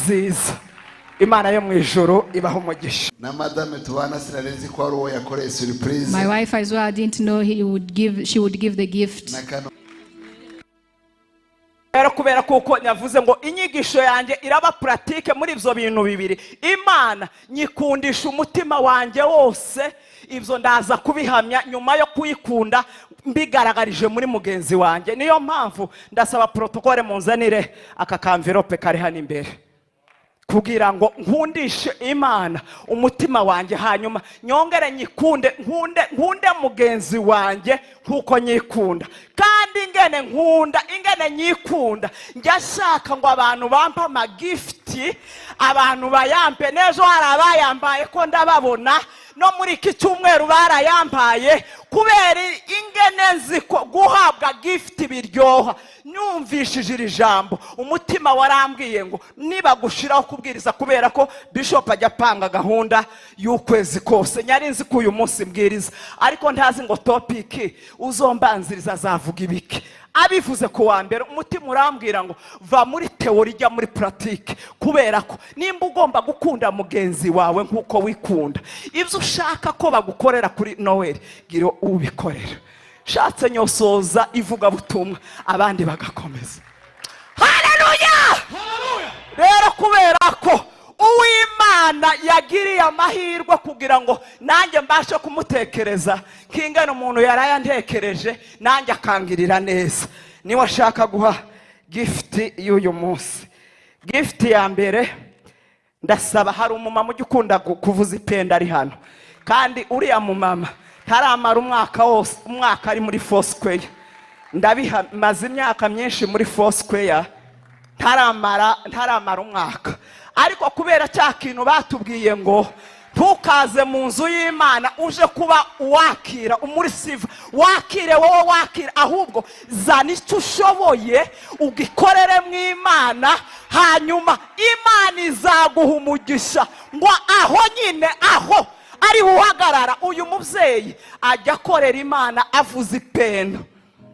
habibyiza. Imana yo mu ijuru ibaho umugisha. Na madame tubana sinarenzi ko ari uwo yakoreye surprise. My wife as well, I didn't know she would give the gift. Rero kubera kuko nyavuze ngo inyigisho yanjye iraba pratique muri ivyo bintu bibiri. Imana nyikundisha umutima wanjye wose, ivyo ndaza kubihamya nyuma yo kuyikunda mbigaragarije muri mugenzi wanjye. Niyo mpamvu ndasaba protocole munzanire aka envelope kari hano imbere, kugira ngo nkundishe Imana umutima wanjye, hanyuma nyongere nyikunde, nkunde mugenzi wanjye nkuko nyikunda. Kandi ingene nyikunda, njashaka ngo abantu bampa amagifti, abantu bayampe. Nejo hari abayambaye ko ndababona, no muri iki cyumweru barayambaye, kubera ingene nziko guhabwa gift biryoha. Nyumvishije iri jambo, umutima warambwiye ngo niba gushiraho kubwiriza, kubera ko bishop ajya panga gahunda y'ukwezi kose. Nyari nzi ko uyu munsi mbwiriza, ariko ntazi ngo topic uzombanziriza azavuga ibiki. Abivuze ku wa mbere, umutima urambwira ngo va muri teori jya muri pratique, kubera ko nimba ugomba gukunda mugenzi wawe nkuko wikunda, ivyo ushaka ko bagukorera kuri Noel giro ubikorera. Shatse nyosoza ivuga butumwa abandi bagakomeza. Haleluya! Rero kubera ko Uwimana yagiriye amahirwe kugira ngo nanjye mbashe kumutekereza kingana umuntu yarayantekereje, nanjye akangirira neza, niwe ashaka guha gift y'uyu munsi. Gift ya mbere, ndasaba, hari umumama ujya ukunda kuvuza ipenda ari hano, kandi uriya mumama taramara umwaka ari muri Foursquare. Ndabimaze imyaka myinshi muri Foursquare, taramara umwaka. Ariko kubera cya kintu batubwiye ngo ntukaze mu nzu y'Imana uje kuba wakira umurisiva, wakire wowe wakira, ahubwo zana icyo ushoboye ugikorere mu Imana, hanyuma Imana izaguha umugisha. Ngo aho nyine aho ari uhagarara, uyu mubyeyi ajya akorera Imana avuza ipendo,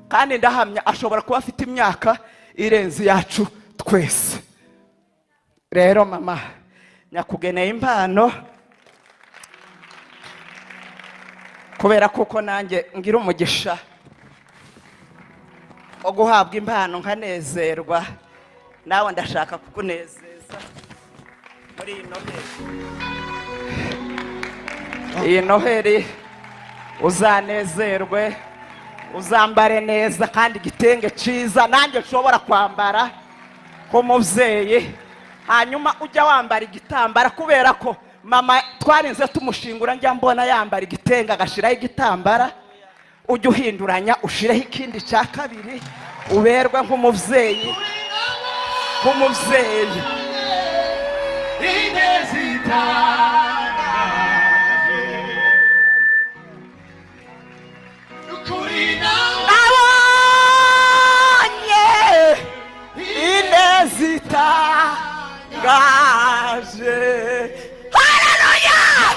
kandi ndahamya ashobora kuba afite imyaka irenze yacu twese. Rero mama, nyakugeneye impano, kubera kuko nanjye ngira umugisha wo guhabwa impano nkanezerwa. Nawe ndashaka kukunezeza muri iyi Noheli. Uzanezerwe, uzambare neza, kandi igitenge ciza nanjye nshobora kwambara nk'umubyeyi. Hanyuma ujya wambara igitambara, kubera ko mama twarinze tumushingura, njya mbona yambara igitenge agashiraho igitambara. Ujya uhinduranya ushireho ikindi cya kabiri, uberwe nk'umubyeyi. Haleluya!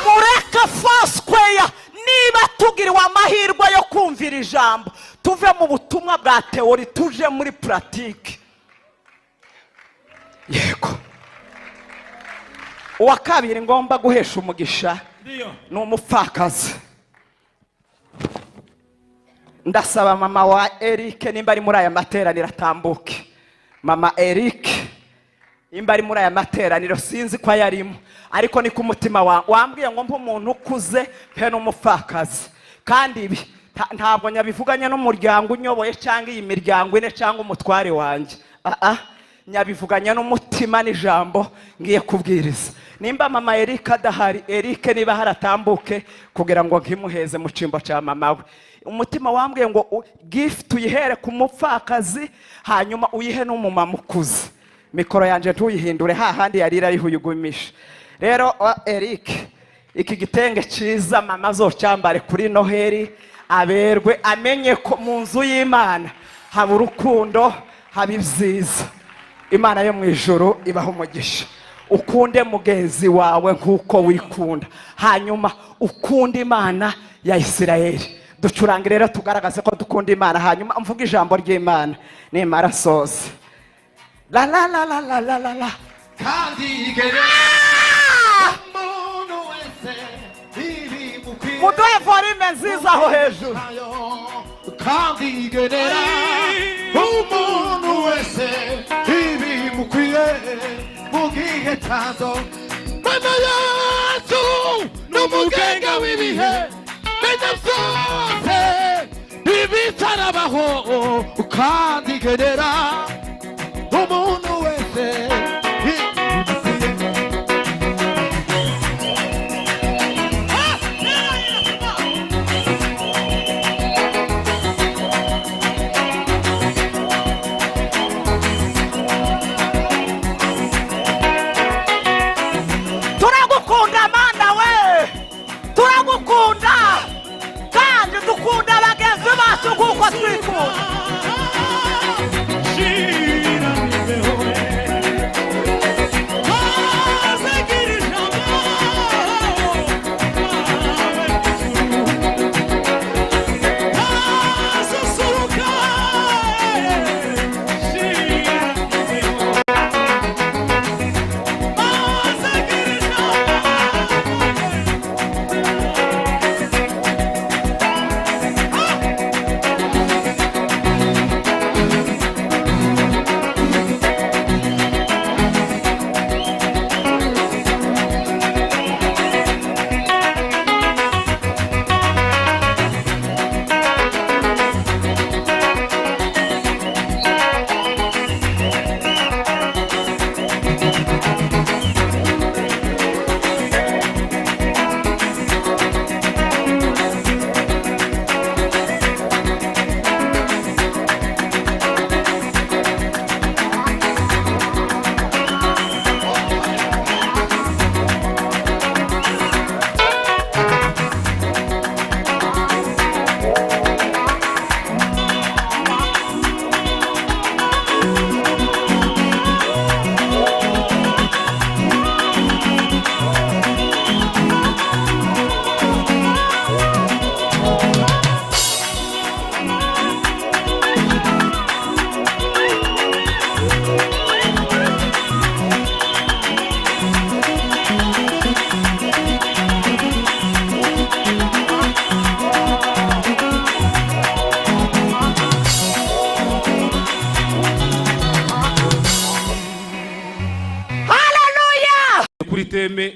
Mureka Foursquare, niba tugiriwe amahirwe yo kumvira ijambo, tuve mu butumwa bwa teori tuje muri pratique. Yego. Uwa kabiri ngomba guhesha umugisha ni umupfakazi. Ndasaba mama wa Eric, nimba ari muri aya materaniro atambuke. Mama Eric, imba ari muri aya materaniro, sinzi ko yarimo, ariko ni ku mutima wambwiye ngo mpa umuntu ukuze pe n'umupfakazi. Kandi ibi ntabwo nyabivuganye n'umuryango unyoboye cyangwa iyi miryango ine cyangwa umutware wanjye. Nyabivuganye n'umutima n'ijambo ngiye kubwiriza. Nimba mama Eric adahari, Eric niba haratambuke kugira ngo nkimuheze mu cimbo cya mama we. Umutima wambwiye ngo gift uyihere ku mupfakazi, hanyuma uyihe n'umumama ukuze. Mikoro yanje tuyihindure hahandi yarira yihuyugumisha. Rero Eric, iki gitenge ciza mama azocyambare kuri Noheli, aberwe, amenye ko mu nzu y'Imana haba urukundo, haba ibyiza. Imana yo mu ijuru ibaho umugisha. Ukunde mugenzi wawe nkuko wikunda, hanyuma ukunde Imana ya Isirayeli. Ducurange rero tugaragaze ko dukunda Imana, hanyuma mvuga ijambo ry'Imana nimara soze. la la la la la la la la kandi gerera umuntu wese ibi mukwiye muduhe volume nziza aho hejuru kandi gerera umuntu wese ibi mukwiye mugihe cyando mana yacu n'umugenga w'ibihe menya byose ibitarabaho kandi gerera umuntu wese turagukunda mana we turagukunda kandi dukunda bagenzi bacu kuko twikunda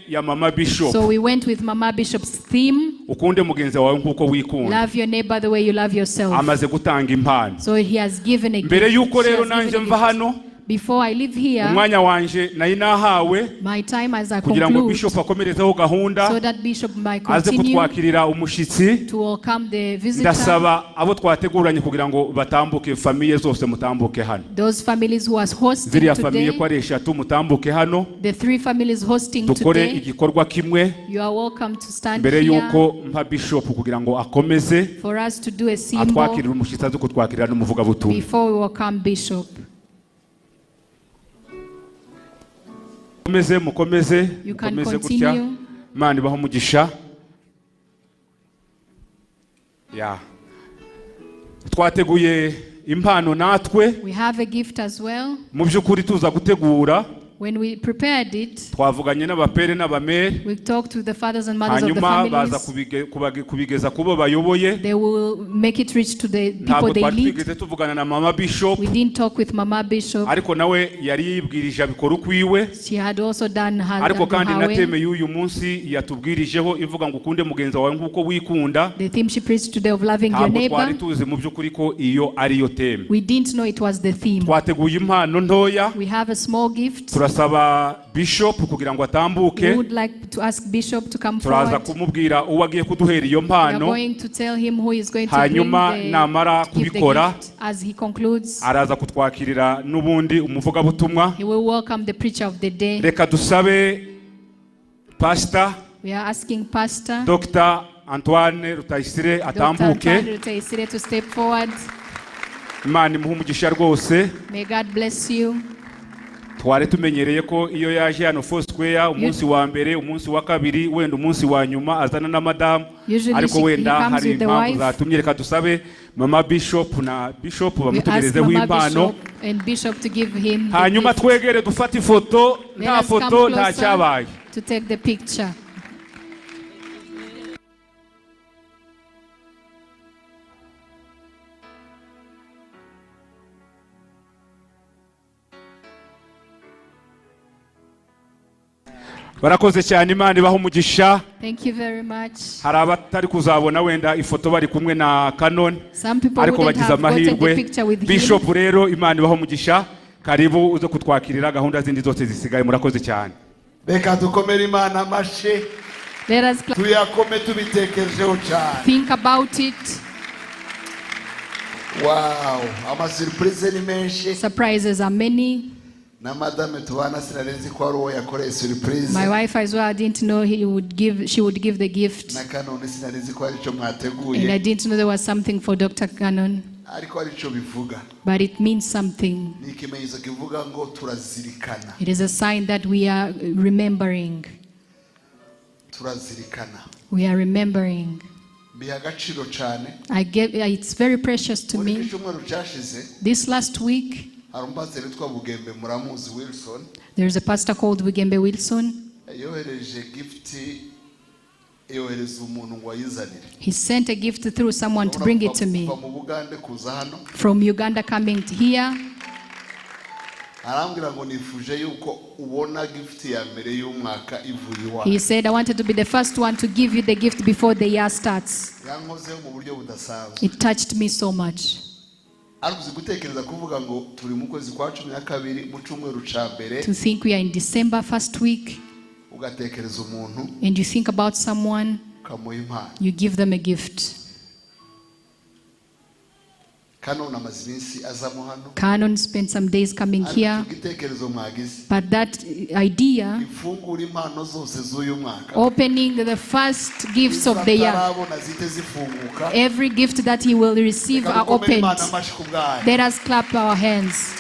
ya Mama Bishop. So we went with Mama Bishop's theme. Ukunde mugenzi wawe nkuko wikunda. Love your neighbor the way you love yourself. Amaze gutanga impano. So he has given a gift. Mbere yuko rero nanje mva hano. Before I leave here, umwanya wanje nayi nahawe my time as I kugira ngo conclude, Bishop akomerezeho gahunda so that Bishop might aze continue kutwakirira umushitsi. to welcome the visitor. Ndasaba abo twateguranye kugira ngo batambuke famiye zose mutambuke hano. Those families who was hosting Ziriya today, famiye ko ari eshatu mutambuke hano. the 3 families hosting Dukore today, igikorwa kimwe. you are welcome to stand Mbere here yuko mpa Bishop kugira ngo akomeze for us to do a symbol atwakirira umushitsi aze kutwakirira n'umuvuga butumwa. before we welcome Bishop. Mukomeze You can mukomeze continue. gutya. Imana ibaho umugisha. Ya. Twateguye impano natwe. We have a gift as well. Mu byukuri tuza gutegura. When we prepared it, Twavuganye n'abapere n'abamere. we talked to the fathers and mothers of the Hanyuma baza families. kubigeza kubo bayoboye. They will make it reach to the people Ntabwo they lead. twigeze tuvugana na Mama Bishop. We didn't talk with Mama Bishop. Ariko nawe yari yibwirije abikora ukwiwe. She had also done her, Ariko kandi her way. nateme y'uyu munsi yatubwirijeho ivuga ngo ukunde mugenzi wawe nkuko wikunda. The theme she preached today of loving your Ntabwo neighbor. twari tuzi mu byukuri ko iyo ariyo teme. We didn't know it was the theme. Twateguye impano ntoya. We have a small gift. Turasaba Bishop kugira ngo We atambuke. would like to ask Bishop to come Turaza forward. kumubwira uwo agiye kuduhera iyo We are mpano. going to tell him who is going to bring Hanyuma namara give the kubikora gift. As he concludes, araza kutwakirira n'ubundi umuvuga butumwa. he will welcome the preacher of the day. Reka dusabe Pastor We are asking Pastor Dr. Antoine Rutayisire Dr. atambuke. Antoine Rutayisire to step forward. Imana imuhe umugisha rwose. May God bless you. twari tumenyereye ko iyo yaje hano Foursquare umunsi wa mbere umunsi wa kabiri wenda umunsi wa nyuma azana na madam ariko wenda hari impamvu zatumye reka dusabe mama Bishop na Bishop bamutegerezeho impano hanyuma twegere dufata ifoto nta foto nta cyabaye to take the picture. barakoze cyane Imana ibaho umugisha. Thank you very much. hari abatari kuzabona wenda ifoto bari kumwe na Canon ariko bagize amahirwe. Bishop rero Imana ibaho umugisha, karibu uze kutwakirira gahunda zindi zose zisigaye. Murakoze cyane. Reka dukomere Imana amashyi tuyakome tubitekerejeho cyane. Think about it. Wow, amasurprise ni menshi. Surprises are many. Na madame tubana sinarenzi ko ari uwo yakoreye surprise. My wife as well, I didn't know she would give the gift. Na Canon sinarenzi ko ari cyo mwateguye. And I didn't know there was something for Dr. Canon. Ariko ari cyo bivuga. But it means something. Ni ikimenyetso kivuga ngo turazirikana. It is a sign that we are remembering. Turazirikana. We are remembering. Bihagaciro cyane. It's very precious to me. This last week, there's a pastor called Bugembe Wilson. He sent a gift through someone to bring it to me. From Uganda coming here. He said, I wanted to be the first one to give you the gift before the year starts. It touched me so much. To think we are in December first week, and you think about someone, you give them a gift. Canon spent some days coming here, but that idea, opening the first gifts of the year, every gift that he will receive are opened. Let us clap our hands.